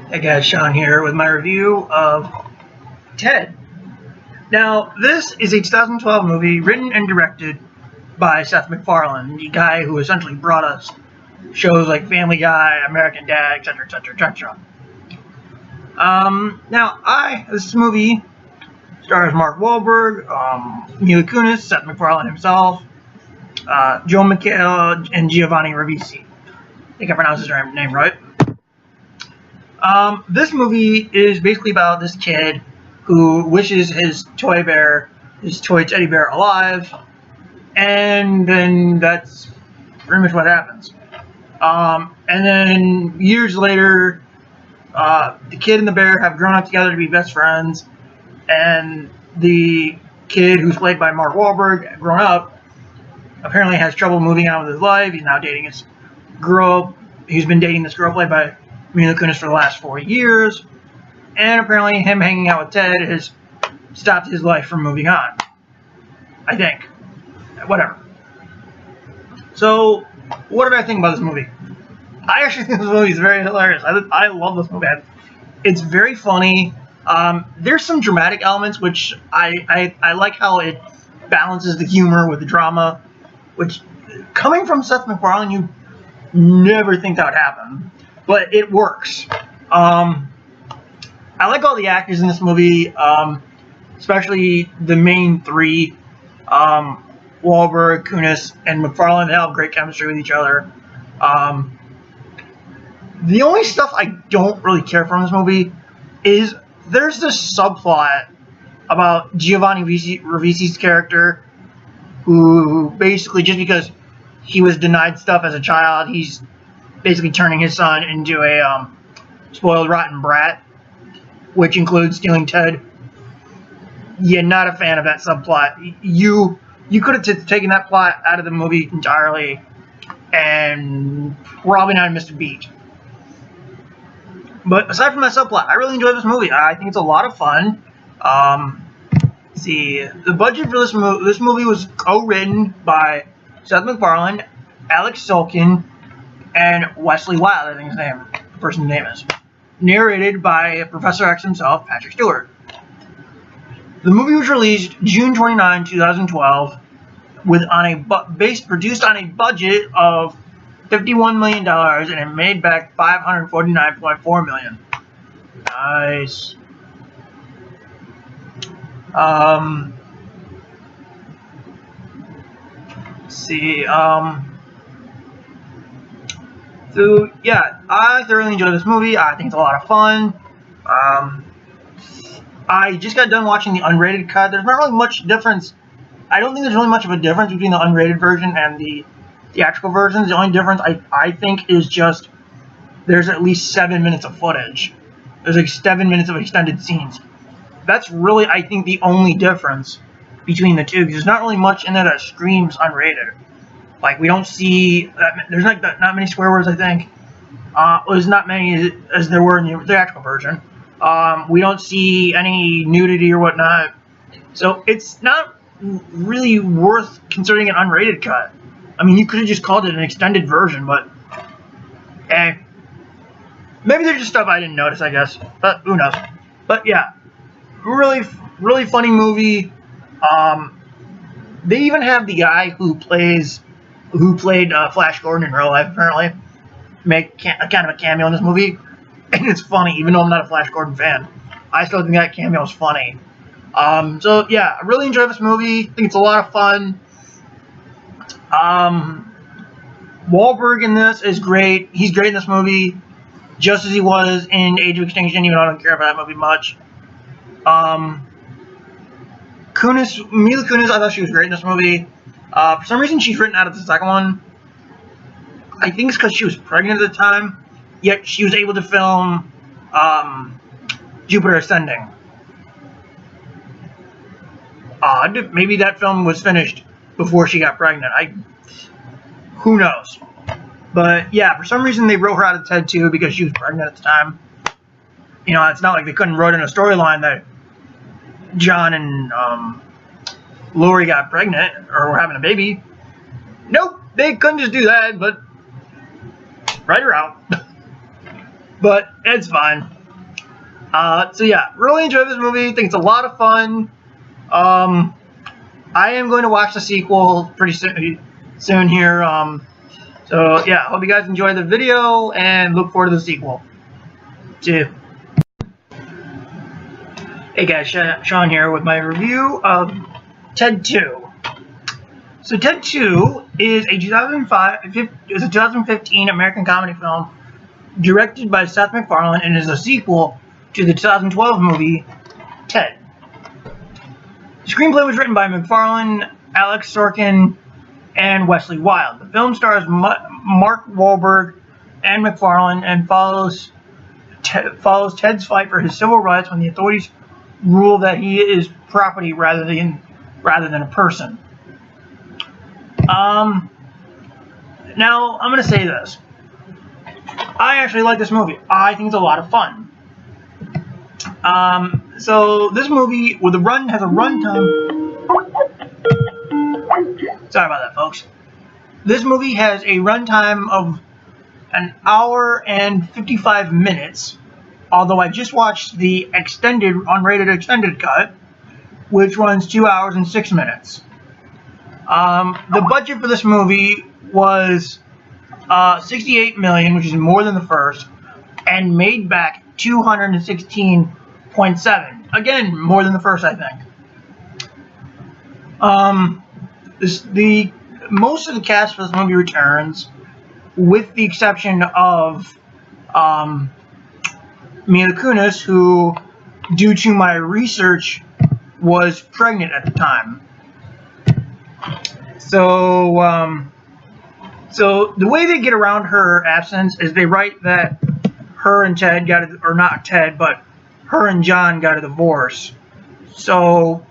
Hey guys, Sean here with my review of Ted. Now, this is a 2012 movie written and directed by Seth MacFarlane, the guy who essentially brought us shows like Family Guy, American Dad, etc., etc., etc. This movie stars Mark Wahlberg, Mila Kunis, Seth MacFarlane himself, Joel McHale, and Giovanni Ribisi. I think I pronounced his name right. This movie is basically about this kid who wishes his toy teddy bear alive, and then that's pretty much what happens. And then years later, the kid and the bear have grown up together to be best friends, and the kid, who's played by Mark Wahlberg, grown up, apparently has trouble moving on with his life. He's now dating this girl. He's been dating this girl played by Mila Kunis for the last 4 years, and apparently him hanging out with Ted has stopped his life from moving on. I think. Whatever. So, what did I think about this movie? I actually think this movie is very hilarious. I love this movie. It's very funny. There's some dramatic elements, which I like how it balances the humor with the drama, which, coming from Seth MacFarlane, you never think that would happen. But it works. I like all the actors in this movie, especially the main three, Wahlberg, Kunis, and MacFarlane. They have great chemistry with each other. The only stuff I don't really care for in this movie is there's this subplot about Giovanni Ribisi's character, who basically, just because he was denied stuff as a child, he's basically turning his son into a spoiled, rotten brat, which includes stealing Ted. Yeah, not a fan of that subplot. You could have taken that plot out of the movie entirely, and probably not missed a beat. But aside from that subplot, I really enjoyed this movie. I think it's a lot of fun. The budget for this movie was co-written by Seth MacFarlane, Alex Sulkin, and Wesley Wild, I think the person's name is. Narrated by Professor X himself, Patrick Stewart. The movie was released June 29, 2012, produced on a budget of $51 million, and it made back $549.4 million. Nice. So, yeah, I thoroughly enjoyed this movie. I think it's a lot of fun. I just got done watching the unrated cut. There's not really much difference. I don't think there's really much of a difference between the unrated version and the theatrical versions. The only difference, I think, is just there's at least 7 minutes of footage. There's like 7 minutes of extended scenes. That's really, I think, the only difference between the two, because there's not really much in there that screams unrated. Like, we don't see, there's not many swear words, I think. There's not many as there were in the theatrical version. We don't see any nudity or whatnot. So it's not really worth considering an unrated cut. I mean, you could have just called it an extended version, but maybe there's just stuff I didn't notice, I guess. But who knows? But yeah, really, really funny movie. They even have the guy who played Flash Gordon in real life, apparently, make kind of a cameo in this movie, and it's funny, even though I'm not a Flash Gordon fan. I still think that cameo is funny. So yeah, I really enjoyed this movie. I think it's a lot of fun. Wahlberg in this is great. He's great in this movie, just as he was in Age of Extinction, even though I don't care about that movie much. Mila Kunis, I thought she was great in this movie. For some reason, she's written out of the second one. I think it's because she was pregnant at the time, yet she was able to film Jupiter Ascending. Odd. Maybe that film was finished before she got pregnant. Who knows? But yeah, for some reason they wrote her out of Ted 2 because she was pregnant at the time. You know, it's not like they couldn't write in a storyline that John and Lori got pregnant or were having a baby. Nope, they couldn't just do that, but write her out. But it's fine. So yeah, really enjoyed this movie. Think it's a lot of fun. I am going to watch the sequel pretty soon here. So yeah, hope you guys enjoy the video and look forward to the sequel. Too. Hey guys, Sean here with my review of Ted 2. So Ted 2 is a 2015 American comedy film directed by Seth MacFarlane and is a sequel to the 2012 movie Ted. The screenplay was written by MacFarlane, Alex Sorkin, and Wesley Wild. The film stars Mark Wahlberg and MacFarlane and follows Ted's fight for his civil rights when the authorities rule that he is property rather than a person. Now I'm going to say this. I actually like this movie. I think it's a lot of fun. So this movie has a runtime. Sorry about that, folks. This movie has a runtime of an hour and 55 minutes. Although I just watched the unrated extended cut, which runs 2 hours and 6 minutes. The budget for this movie was $68 million, which is more than the first, and made back $216.7. Again, more than the first, I think. Most of the cast for this movie returns, with the exception of Mila Kunis, who, due to my research, was pregnant at the time. So the way they get around her absence is they write that her and Ted her and John got a divorce. So,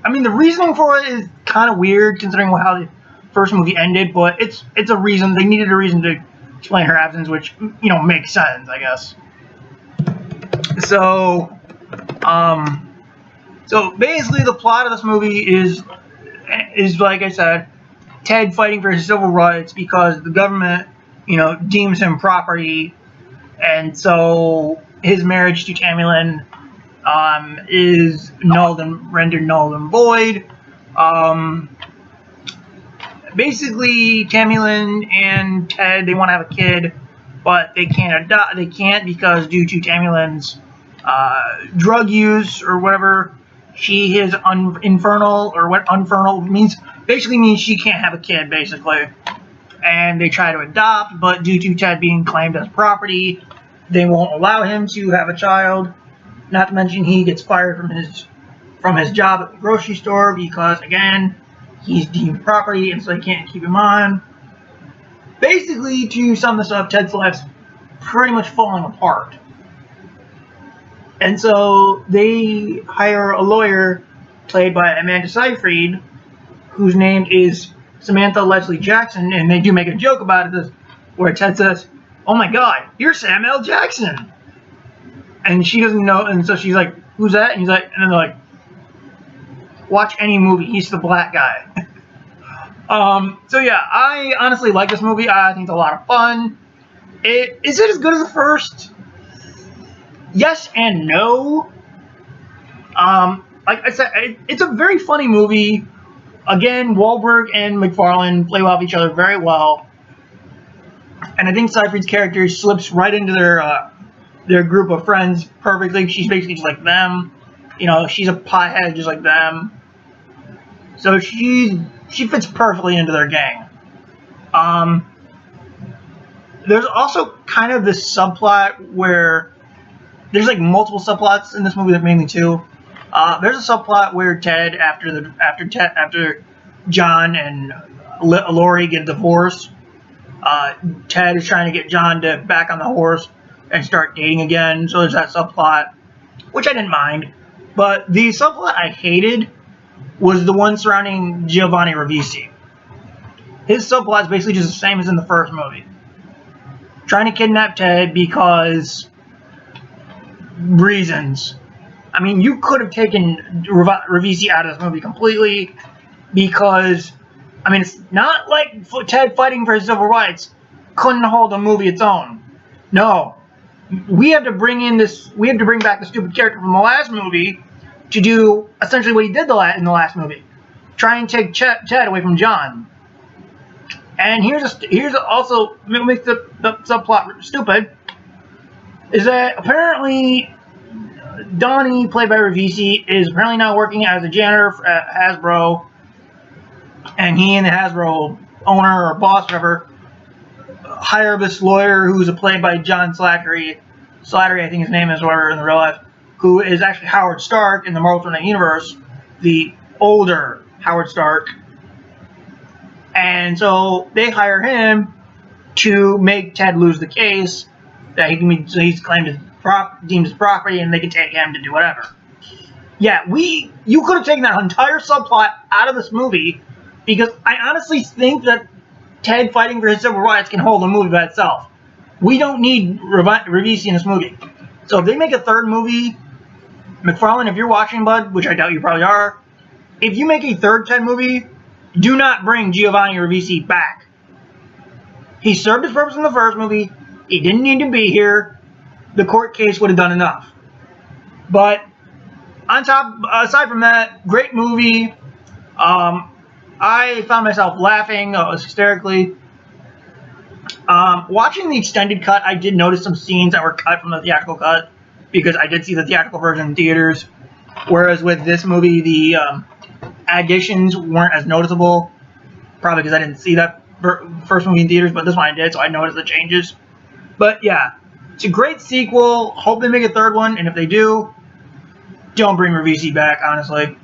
I mean, the reasoning for it is kind of weird considering how the first movie ended, but it's a reason. They needed a reason to explain her absence, which, you know, makes sense, I guess. So basically the plot of this movie is like I said, Ted fighting for his civil rights because the government, you know, deems him property, and so his marriage to Tammy Lynn is rendered null and void. Basically, Tammy Lynn and Ted, they want to have a kid, but they can't adopt. They can't because due to Tammy Lynn's drug use or whatever, she is infernal, or what infernal means. Basically means she can't have a kid, basically. And they try to adopt, but due to Ted being claimed as property, they won't allow him to have a child. Not to mention he gets fired from his job at the grocery store because, again, he's deemed property, and so they can't keep him on. Basically, to sum this up, Ted's life's pretty much falling apart. And so they hire a lawyer played by Amanda Seyfried, whose name is Samantha Leslie Jackson, and they do make a joke about it where Ted says, "Oh my God, you're Sam L. Jackson," and she doesn't know, and so she's like, "Who's that?" And he's like, and then they're like, "Watch any movie, he's the black guy." So yeah, I honestly like this movie. I think it's a lot of fun. Is it as good as the first? Yes and no. Like I said, it's a very funny movie. Again, Wahlberg and MacFarlane play off each other very well, and I think Seyfried's character slips right into their group of friends perfectly. She's basically just like them. You know, she's a pothead just like them. So she fits perfectly into their gang. There's also kind of this subplot where there's like multiple subplots in this movie, mainly two. There's a subplot where Ted, after John and Laurie get divorced, Ted is trying to get John to back on the horse and start dating again. So there's that subplot, which I didn't mind. But the subplot I hated was the one surrounding Giovanni Ribisi. His subplot is basically just the same as in the first movie. Trying to kidnap Ted because reasons. I mean, you could have taken Ribisi out of this movie completely because, I mean, it's not like Ted fighting for his civil rights couldn't hold a movie its own. No. we have to bring back the stupid character from the last movie to do essentially what he did in the last movie. Try and take Ted away from John. And here's also what makes the subplot stupid is that apparently Donnie, played by Ravisi, is apparently now working as a janitor at Hasbro, and he and the Hasbro owner or boss, whatever, hire this lawyer who's played by John Slattery, I think his name is, whatever, in the real life, who is actually Howard Stark in the Marvel Cinematic Universe, the older Howard Stark. And so they hire him to make Ted lose the case that he's claimed as deemed as property, and they can take him to do whatever. Yeah, you could have taken that entire subplot out of this movie, because I honestly think that Ted fighting for his civil rights can hold a movie by itself. We don't need Ravisi in this movie. So if they make a third movie, McFarlane, if you're watching, bud, which I doubt you probably are, if you make a third Ted movie, do not bring Giovanni Ravisi back. He served his purpose in the first movie. He didn't need to be here. The court case would have done enough. But aside from that, great movie. I found myself laughing hysterically. Watching the extended cut, I did notice some scenes that were cut from the theatrical cut, because I did see the theatrical version in theaters. Whereas with this movie, the additions weren't as noticeable, probably because I didn't see that first movie in theaters, but this one I did, so I noticed the changes. But yeah, it's a great sequel. Hope they make a third one, and if they do, don't bring Ravisi back, honestly.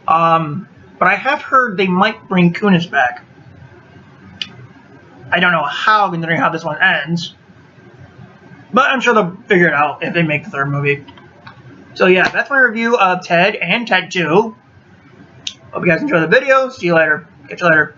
But I have heard they might bring Kunis back. I don't know how, considering how this one ends, but I'm sure they'll figure it out if they make the third movie. So yeah, that's my review of Ted and Ted 2. Hope you guys enjoy the video. See you later. Catch you later.